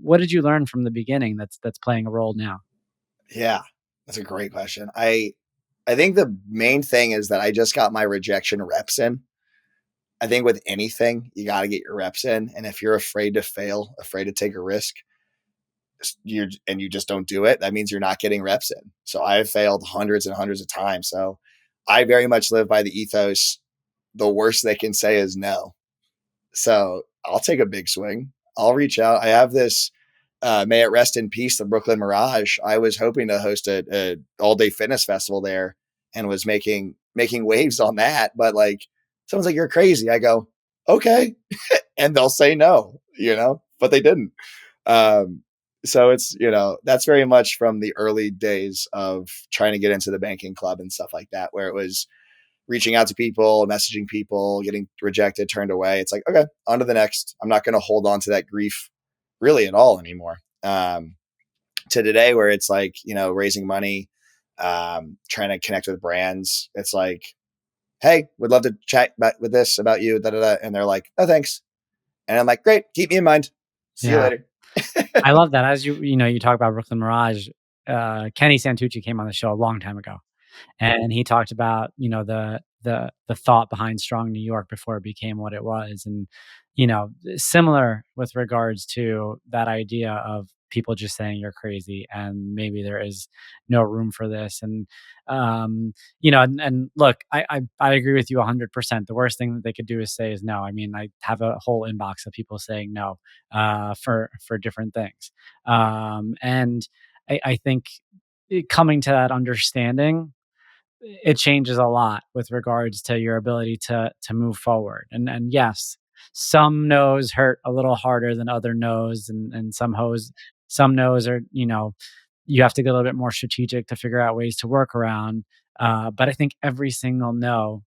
what did you learn from the beginning that's playing a role now? Yeah, that's a great question. I think the main thing is that I just got my rejection reps in. I think with anything, you got to get your reps in. And if you're afraid to fail, afraid to take a risk, you just don't do it, that means you're not getting reps in. So I've failed hundreds and hundreds of times. So I very much live by the ethos, the worst they can say is no. So I'll take a big swing. I'll reach out. I have this, may it rest in peace, the Brooklyn Mirage. I was hoping to host a all day fitness festival there and was making waves on that. But like, someone's like, "You're crazy." I go, "Okay." And they'll say no, but they didn't. Um, so that's very much from the early days of trying to get into the banking club and stuff like that, where it was reaching out to people, messaging people, getting rejected, turned away. It's like, okay, on to the next. I'm not going to hold on to that grief really at all anymore. To today, where it's like, raising money, trying to connect with brands. It's like, "Hey, would love to chat with this about you." Da, da, da. And they're like, "Oh, thanks." And I'm like, "Great. Keep me in mind. See you Yeah. later." I love that. As you talk about Brooklyn Mirage, Kenny Santucci came on the show a long time ago. And he talked about, the thought behind Strong New York before it became what it was. And, similar with regards to that idea of people just saying you're crazy and maybe there is no room for this. And, and look, I agree with you 100%. The worst thing that they could do is say is no. I mean, I have a whole inbox of people saying no, for different things. And I think coming to that understanding, it changes a lot with regards to your ability to move forward. And yes, some no's hurt a little harder than other no's, and some no's are, you have to get a little bit more strategic to figure out ways to work around. But I think every single no,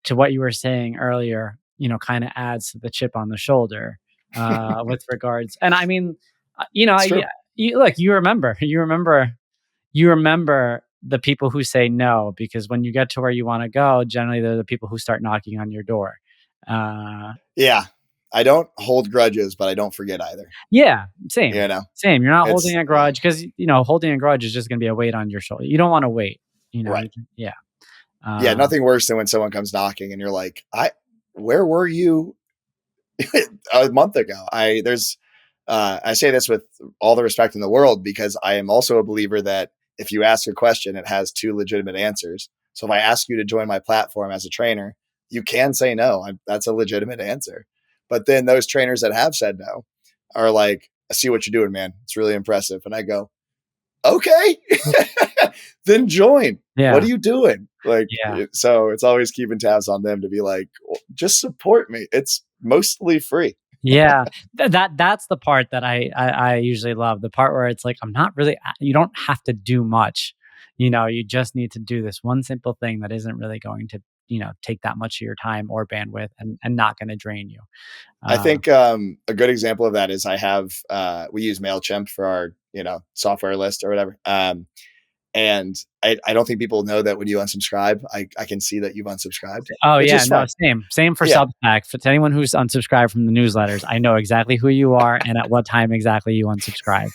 to what you were saying earlier, kind of adds to the chip on the shoulder, with regards. And I mean, It's true. you remember the people who say no, because when you get to where you want to go, generally they're the people who start knocking on your door. Uh, Yeah. I don't hold grudges, but I don't forget either. yeah, same, You know, same. You're not holding it's a yeah, grudge because holding a grudge is just going to be a weight on your shoulder. You don't want to wait. right. Yeah. Yeah. Um, Nothing worse than when someone comes knocking and you're like, where were you a month ago? I say this with all the respect in the world because I am also a believer that if you ask a question, it has two legitimate answers. So if I ask you to join my platform as a trainer, you can say no. That's a legitimate answer. But then those trainers that have said no are like, "I see what you're doing, man. It's really impressive." And I go, "Okay, then join. What yeah, are you doing?" Like, yeah. so it's always keeping tabs on them to be like, "Well, just support me. It's mostly free." Yeah, that's the part that I usually love. The part where it's like I'm not really. You don't have to do much. You just need to do this one simple thing that isn't really going to take that much of your time or bandwidth, and not going to drain you. I Uh, think a good example of that is we use MailChimp for our software list or whatever. And I don't think people know that when you unsubscribe, I can see that you've unsubscribed, oh which yeah, is no, fine. same for Yeah, Substack. For to anyone who's unsubscribed from the newsletters, I know exactly who you are and at what time exactly you unsubscribed.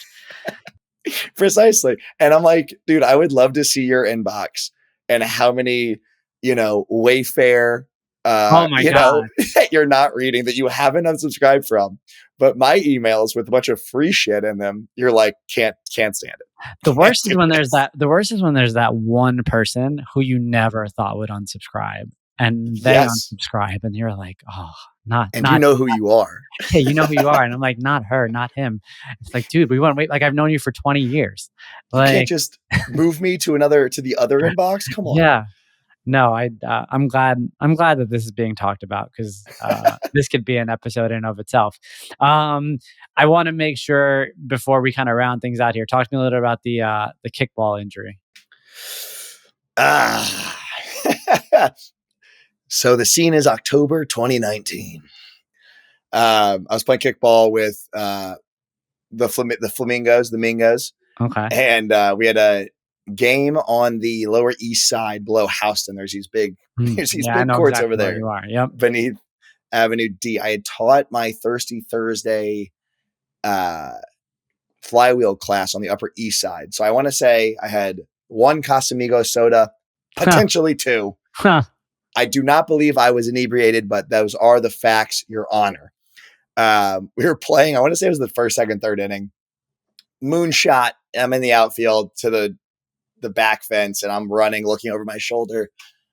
precisely. And I'm like, dude, I would love to see your inbox and how many, Wayfair, Oh my god. that you're not reading that you haven't unsubscribed from. But my emails with a bunch of free shit in them, you're like, can't stand The it. Can't worst is do when there's this. that the worst is when there's that one person who you never thought would unsubscribe. and they Yes. unsubscribe, and you're like, oh, not And you not know who you are. yeah, you know who you are, and I'm like, not her, not him. It's like, dude, we want to wait. Like I've known you for 20 years. You can't Like, just move me to the other inbox. Come on. yeah, no, I'm glad that this is being talked about because this could be an episode in of itself. Um, I want to make sure before we kind of round things out here, talk to me a little about the kickball injury. Ah. So the scene is October 2019. I was playing kickball with the Flamingos, the Mingos, Okay. and we had a game on the Lower East Side below Houston. There's these big, there's these Yeah, I big know courts exactly over where there you are. Yep. beneath Avenue D. I had taught my Thirsty Thursday flywheel class on the Upper East Side. So I want to say I had one Casamigo soda, potentially two. Huh. I do not believe I was inebriated, but those are the facts, Your Honor. We were playing, I want to say it was the first, second, third inning. Moonshot. I'm in the outfield to the back fence, and I'm running, looking over my shoulder.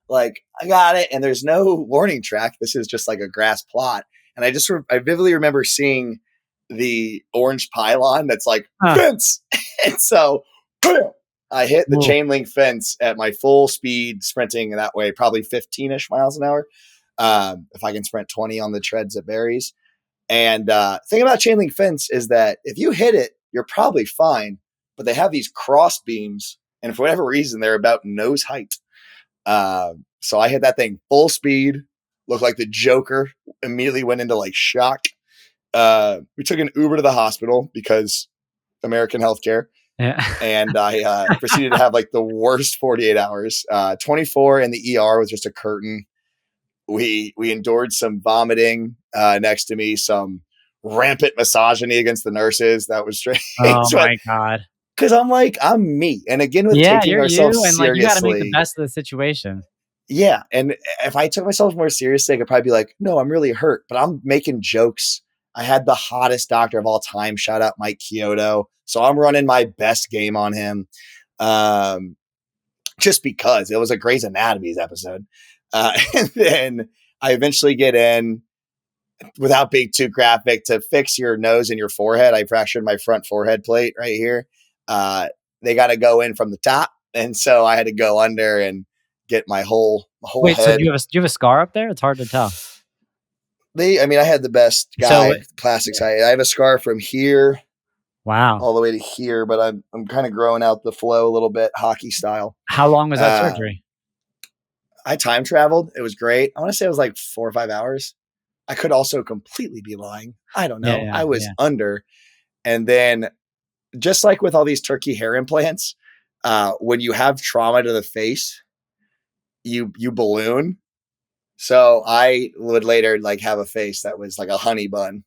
Like, I got it. And there's no warning track. This is just like a grass plot. And I vividly remember seeing the orange pylon that's like, fence. And so I hit the chain link fence at my full speed, sprinting that way, probably 15-ish miles an hour. If I can sprint 20 on the treads at Barry's. And thing about chain link fence is that if you hit it, you're probably fine. But they have these cross beams, and for whatever reason, they're about nose height. So I hit that thing full speed, looked like the Joker, immediately went into like shock. We took an Uber to the hospital because American healthcare. Yeah. And I proceeded to have like the worst 48 hours. 24 in the ER was just a curtain. We endured some vomiting next to me, some rampant misogyny against the nurses. That was strange. Oh my God. Because I'm me. And again, with Yeah, taking you're ourselves you, and like you got to make the seriously. best of the situation. Yeah. And if I took myself more seriously, I could probably be like, no, I'm really hurt, but I'm making jokes. I had the hottest doctor of all time. Shout out Mike Kyoto. So I'm running my best game on him. Just because it was a Grey's Anatomy episode. And then I eventually get in, without being too graphic, to fix your nose and your forehead. I fractured my front forehead plate right here. They got to go in from the top. And so I had to go under and get my whole Wait, head. so do you have a scar up there? It's hard to tell. I had the best guy, plastics. I have a scar from here. Wow. All the way to here, but I'm kind of growing out the flow a little bit, hockey style. How long was that surgery? I time traveled. It was great. I want to say it was like 4 or 5 hours. I could also completely be lying. I don't know. I was under. And then just like with all these turkey hair implants, when you have trauma to the face, you balloon. So I would later like have a face that was like a honey bun.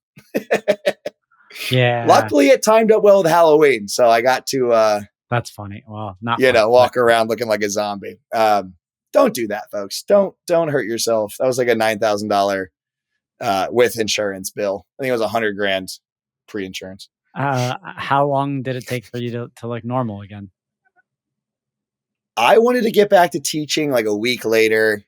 Yeah. Luckily it timed up well with Halloween. So I got to, that's funny. Well, not, walk around looking like a zombie. Don't do that, folks. Don't hurt yourself. That was like a $9,000 with insurance bill. I think it was $100,000 pre-insurance. How long did it take for you to look normal again? I wanted to get back to teaching like a week later.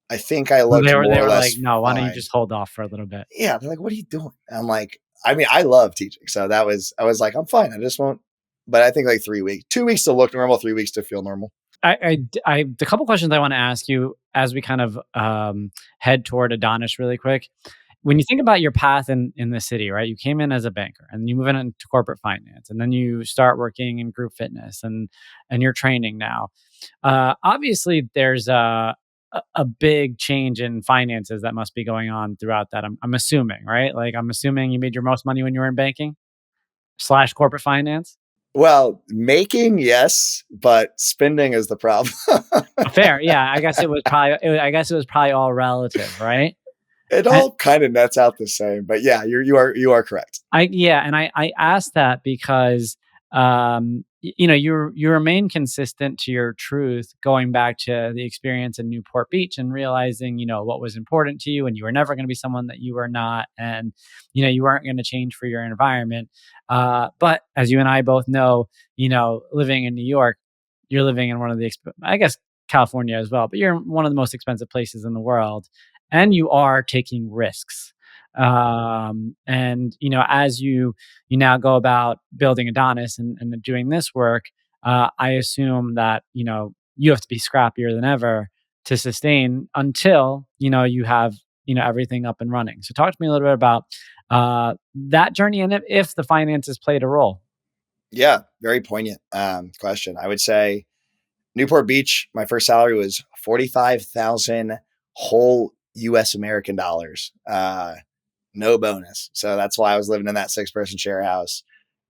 I think I looked more or less. Like, no, why don't you just hold off for a little bit? Yeah, they're like, "What are you doing?" I'm like, I love teaching, so I was like, I'm fine. I just won't. But I think like 3 weeks, 2 weeks to look normal, 3 weeks to feel normal. The couple questions I want to ask you as we kind of head toward Adonis really quick. When you think about your path in the city, right? You came in as a banker and you move into corporate finance, and then you start working in group fitness and you're training now. Obviously, there's a big change in finances that must be going on throughout that. I'm assuming, right? Like I'm assuming you made your most money when you were in banking / corporate finance. Well, making, yes, but spending is the problem. Fair. Yeah. I guess it was probably all relative, right? It all kind of nets out the same, but yeah, you are correct. I asked that because you remain consistent to your truth, going back to the experience in Newport Beach and realizing what was important to you, and you were never going to be someone that you were not, and you weren't going to change for your environment. But as you and I both know, living in New York, you're living in one of the, I guess, California as well, but you're in one of the most expensive places in the world, and you are taking risks. And as you now go about building Adonis and doing this work, I assume that you have to be scrappier than ever to sustain until you have everything up and running. So talk to me a little bit about that journey, and if the finances played a role. Yeah, very poignant question. I would say Newport Beach, my first salary was 45,000 whole US American dollars. No bonus. So that's why I was living in that 6-person share house.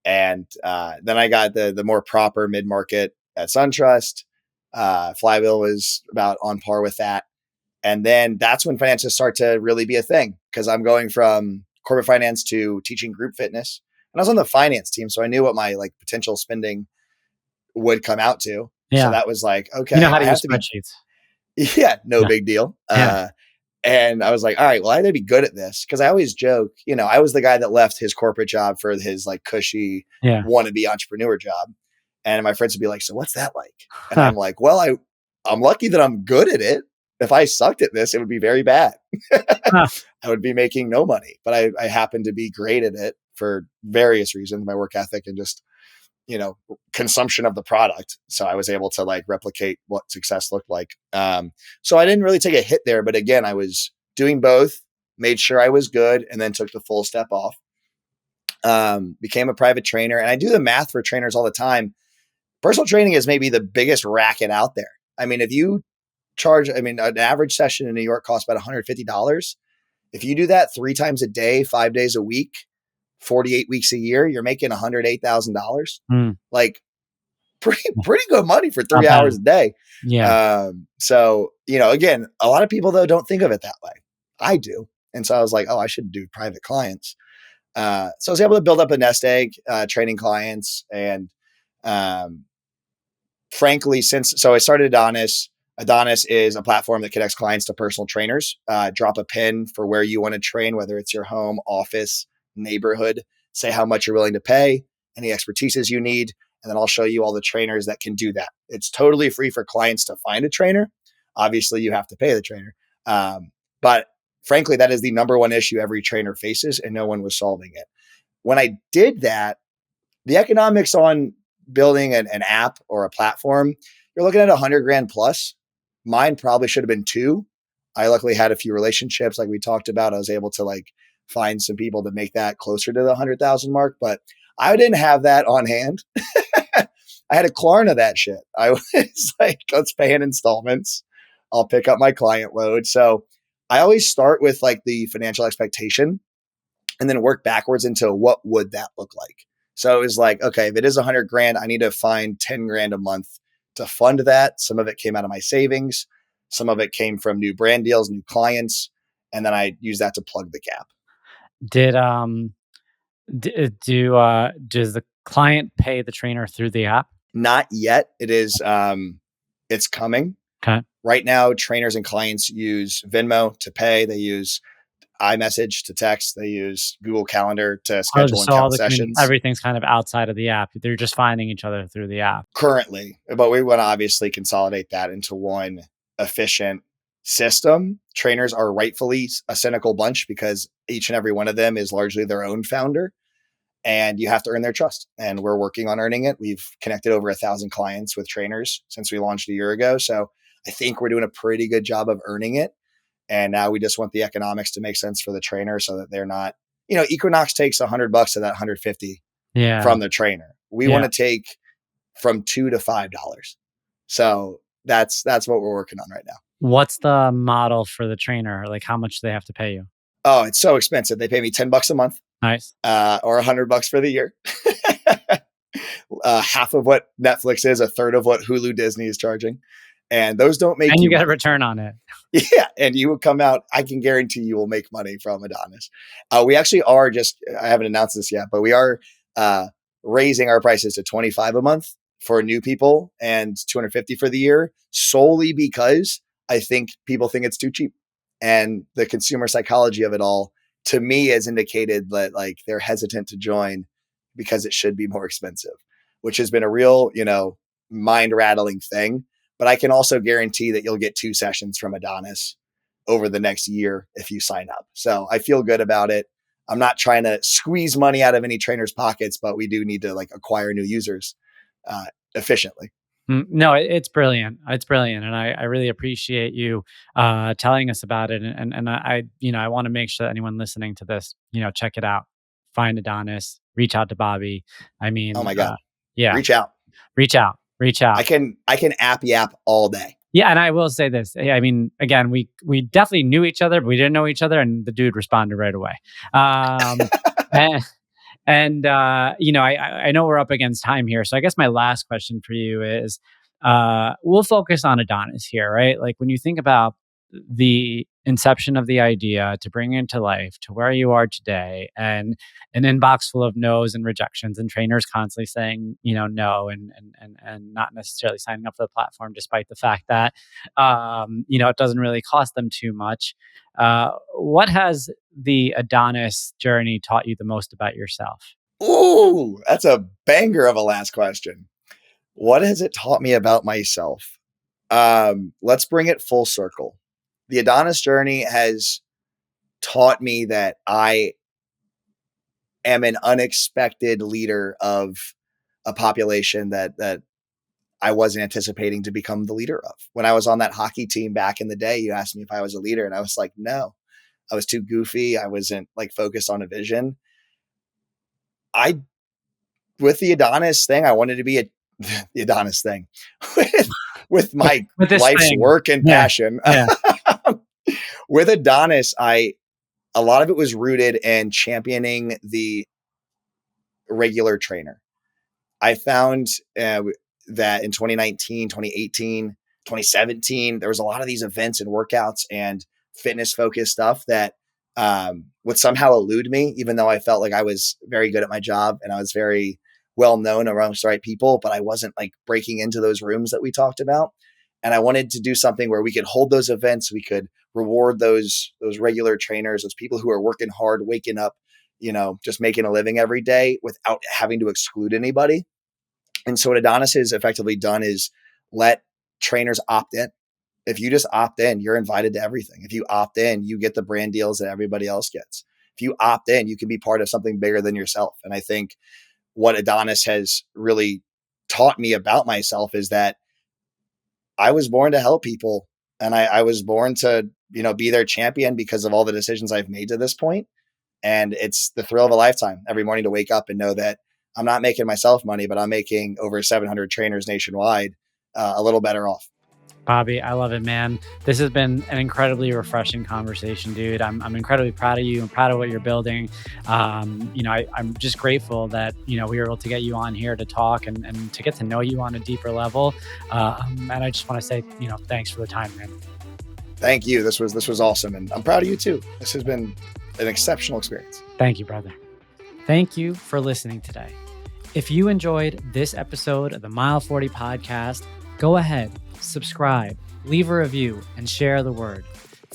And then I got the more proper mid-market at SunTrust. Flywheel was about on par with that. And then that's when finances start to really be a thing, because I'm going from corporate finance to teaching group fitness. And I was on the finance team, so I knew what my like potential spending would come out to. So Yeah. that was like, You okay, know how to I have use to be, spreadsheets. yeah, no Yeah. big deal. Yeah. And I was like, all right, well, I got to be good at this, because I always joke, I was the guy that left his corporate job for his like cushy Yeah. wannabe entrepreneur job. And my friends would be like, so what's that like? And Huh. I'm like, well, I'm lucky that I'm good at it. If I sucked at this, it would be very bad. Huh. I would be making no money, but I happen to be great at it for various reasons, my work ethic and just, consumption of the product. So I was able to like replicate what success looked like. So I didn't really take a hit there, but again, I was doing both, made sure I was good, and then took the full step off. Became a private trainer, and I do the math for trainers all the time. Personal training is maybe the biggest racket out there. I mean, if you charge, an average session in New York costs about $150. If you do that 3 times a day, 5 days a week, 48 weeks a year, you're making $108,000. Mm, Like pretty good money for 3 not bad. hours a day. Yeah. So, again, a lot of people though don't think of it that way. I do. And so I was like, oh, I should do private clients. So I was able to build up a nest egg, training clients. And frankly, so I started Adonis. Adonis is a platform that connects clients to personal trainers. Drop a pin for where you want to train, whether it's your home, office, neighborhood. Say how much you're willing to pay, any expertises you need, and then I'll show you all the trainers that can do that. It's totally free for clients to find a trainer. Obviously, you have to pay the trainer. But frankly, that is the number one issue every trainer faces, and no one was solving it. When I did that, the economics on building an app or a platform, you're looking at 100 grand plus. Mine probably should have been 2. I luckily had a few relationships like we talked about. I was able to like find some people to make that closer to the 100,000 mark, but I didn't have that on hand. I had a Klarna that shit. I was like, let's pay in installments. I'll pick up my client load. So I always start with like the financial expectation and then work backwards into what would that look like. So it was like, okay, if it is 100 grand, I need to find 10 grand a month to fund that. Some of it came out of my savings. Some of it came from new brand deals, new clients. And then I use that to plug the gap. Did does the client pay the trainer through the app? Not yet. It is, it's coming. Okay. Right now, trainers and clients use Venmo to pay. They use iMessage to text. They use Google Calendar to schedule and count sessions. Everything's kind of outside of the app. They're just finding each other through the app Currently, but we want to obviously consolidate that into one efficient system. Trainers are rightfully a cynical bunch because each and every one of them is largely their own founder, and you have to earn their trust. And we're working on earning it. We've connected over 1,000 clients with trainers since we launched a year ago. So I think we're doing a pretty good job of earning it. And now we just want the economics to make sense for the trainer so that they're not, Equinox takes $100 of that 150 from the trainer. We want to take from $2 to $5. So that's what we're working on right now. What's the model for the trainer? Like how much do they have to pay you? Oh, it's so expensive. They pay me $10 a month. Nice. Or $100 for the year. Half of what Netflix is, a third of what Hulu Disney is charging. And those don't make and you get money. A return on it. Yeah. And you will come out, I can guarantee you will make money from Adonis. We actually are I haven't announced this yet, but we are raising our prices to $25 a month for new people and $250 for the year, solely because I think people think it's too cheap. And the consumer psychology of it all, to me, has indicated that like they're hesitant to join because it should be more expensive, which has been a real, mind rattling thing. but I can also guarantee that you'll get 2 sessions from Adonis over the next year if you sign up. So I feel good about it. I'm not trying to squeeze money out of any trainer's pockets, but we do need to like acquire new users efficiently. No, it's brilliant. It's brilliant. And I really appreciate you telling us about it. And I want to make sure that anyone listening to this, check it out. Find Adonis, reach out to Bobby. I mean, Oh my God. Yeah. Reach out. Reach out. I can app yap all day. Yeah, and I will say this. I mean, again, we definitely knew each other, but we didn't know each other, and the dude responded right away. And I know we're up against time here, so I guess my last question for you is, we'll focus on Adonis here, right? Like when you think about the inception of the idea to bring it into life to where you are today, and an inbox full of no's and rejections, and trainers constantly saying no, and not necessarily signing up for the platform, despite the fact that it doesn't really cost them too much. What has the Adonis journey taught you the most about yourself? Ooh, that's a banger of a last question. What has it taught me about myself? Let's bring it full circle. The Adonis journey has taught me that I am an unexpected leader of a population that I wasn't anticipating to become the leader of. When I was on that hockey team back in the day, you asked me if I was a leader, and I was like, no, I was too goofy. I wasn't like focused on a vision. With the Adonis thing, I wanted to be the Adonis thing with my life's work and passion. Yeah. With Adonis, a lot of it was rooted in championing the regular trainer. I found that in 2019, 2018, 2017, there was a lot of these events and workouts and fitness focused stuff that would somehow elude me, even though I felt like I was very good at my job and I was very well known amongst the right people, but I wasn't like breaking into those rooms that we talked about. And I wanted to do something where we could hold those events. We could reward those regular trainers, those people who are working hard, waking up, just making a living every day without having to exclude anybody. And so what Adonis has effectively done is let trainers opt in. If you just opt in, you're invited to everything. If you opt in, you get the brand deals that everybody else gets. If you opt in, you can be part of something bigger than yourself. And I think what Adonis has really taught me about myself is that I was born to help people, and I was born to, be their champion because of all the decisions I've made to this point. And it's the thrill of a lifetime every morning to wake up and know that I'm not making myself money, but I'm making over 700 trainers nationwide a little better off. Bobby, I love it, man. This has been an incredibly refreshing conversation, dude. I'm incredibly proud of you. I'm proud of what you're building. I'm just grateful that, we were able to get you on here to talk and to get to know you on a deeper level. And I just want to say, thanks for the time, man. Thank you. This was awesome. And I'm proud of you too. This has been an exceptional experience. Thank you, brother. Thank you for listening today. If you enjoyed this episode of the Mile 40 podcast, go ahead, subscribe, leave a review, and share the word.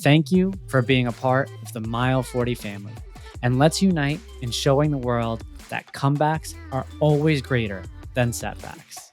Thank you for being a part of the Mile 40 family. And let's unite in showing the world that comebacks are always greater than setbacks.